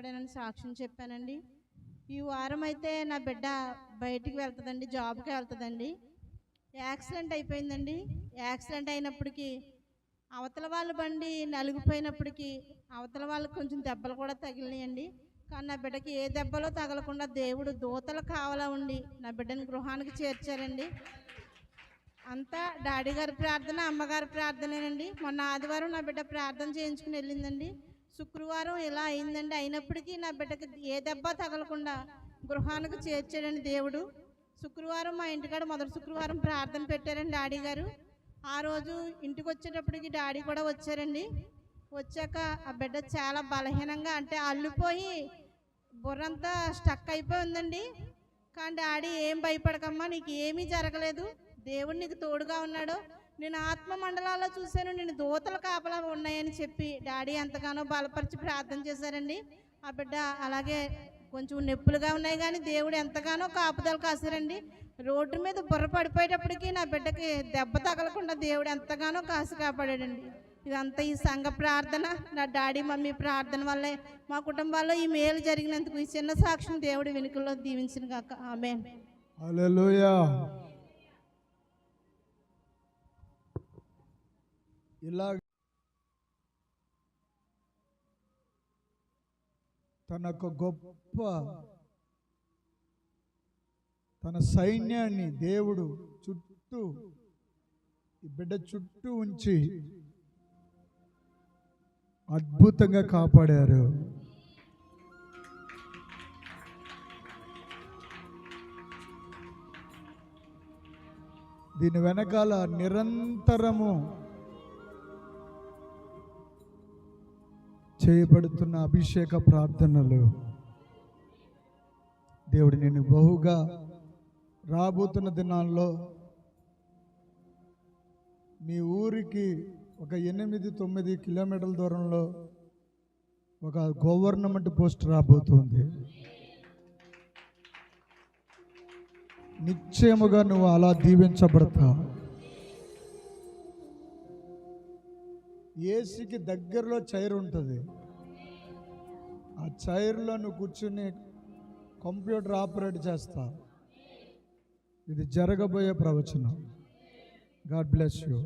కష్టపడానని సాక్ష్యం చెప్పానండి. ఈ వారం అయితే నా బిడ్డ బయటికి వెళ్తుందండి, జాబ్కి వెళ్తుందండి. యాక్సిడెంట్ అయిపోయిందండి. యాక్సిడెంట్ అయినప్పటికీ అవతల వాళ్ళ బండి నలిగిపోయినప్పటికీ అవతల వాళ్ళకి కొంచెం దెబ్బలు కూడా తగిలినాయండి. కానీ నా బిడ్డకి ఏ దెబ్బలో తగలకుండా దేవుడు దూతలు కావలా ఉండి నా బిడ్డని గృహానికి చేర్చారండి. అంతా డాడీ గారి ప్రార్థన, అమ్మగారి ప్రార్థనేనండి. మొన్న ఆదివారం నా బిడ్డ ప్రార్థన చేయించుకుని వెళ్ళిందండి. శుక్రవారం ఇలా అయిందండి. అయినప్పటికీ నా బిడ్డకి ఏ దెబ్బ తగలకుండా గృహానికి చేర్చాడండి దేవుడు. శుక్రవారం మా ఇంటికాడ మొదటి శుక్రవారం ప్రార్థన పెట్టారండి డాడీ గారు. ఆ రోజు ఇంటికి వచ్చేటప్పటికి డాడీ కూడా వచ్చారండి. వచ్చాక ఆ బిడ్డ చాలా బలహీనంగా, అంటే అల్లిపోయి బుర్రంతా స్టక్ అయిపోయి ఉందండి. కానీ డాడీ ఏం భయపడకమ్మా, నీకు ఏమీ జరగలేదు, దేవుడు నీకు తోడుగా ఉన్నాడు, నేను ఆత్మ మండలాల్లో చూశాను, నేను దూతల కాపలా ఉన్నాయని చెప్పి డాడీ ఎంతగానో బలపరిచి ప్రార్థన చేశారండి. ఆ బిడ్డ అలాగే కొంచెం నొప్పులుగా ఉన్నాయి కానీ దేవుడు ఎంతగానో కాపుదలు కాశారండి. రోడ్డు మీద బుర్ర పడిపోయేటప్పటికీ నా బిడ్డకి దెబ్బ తగలకుండా దేవుడు ఎంతగానో కాసి కాపాడాడండి. ఇదంతా ఈ సంఘ ప్రార్థన, నా డాడీ మమ్మీ ప్రార్థన వల్లే మా కుటుంబాల్లో ఈ మేలు జరిగినందుకు ఈ చిన్న సాక్ష్యం దేవుడి వెనుకల్లో దీవించిన గాక. ఆమేన్. హల్లెలూయా. ఇలా తనకు గొప్ప తన సైన్యాన్ని దేవుడు చుట్టూ, ఈ బిడ్డ చుట్టూ ఉంచి అద్భుతంగా కాపాడారు. దీని వెనకాల నిరంతరము చేయబడుతున్న అభిషేక ప్రార్థనలు దేవుడు నేను బహుగా రాబోతున్న దినాల్లో మీ ఊరికి ఒక 8-9 కిలోమీటర్ల దూరంలో ఒక గవర్నమెంట్ పోస్ట్ రాబోతుంది. నిశ్చయముగా నువ్వు అలా దీవించబడతావు. ఏసీకి దగ్గరలో చైర్ ఉంటుంది. ఆ చైర్లో నువ్వు కూర్చుని కంప్యూటర్ ఆపరేట్ చేస్తా. ఇది జరగబోయే ప్రవచనం. God bless you.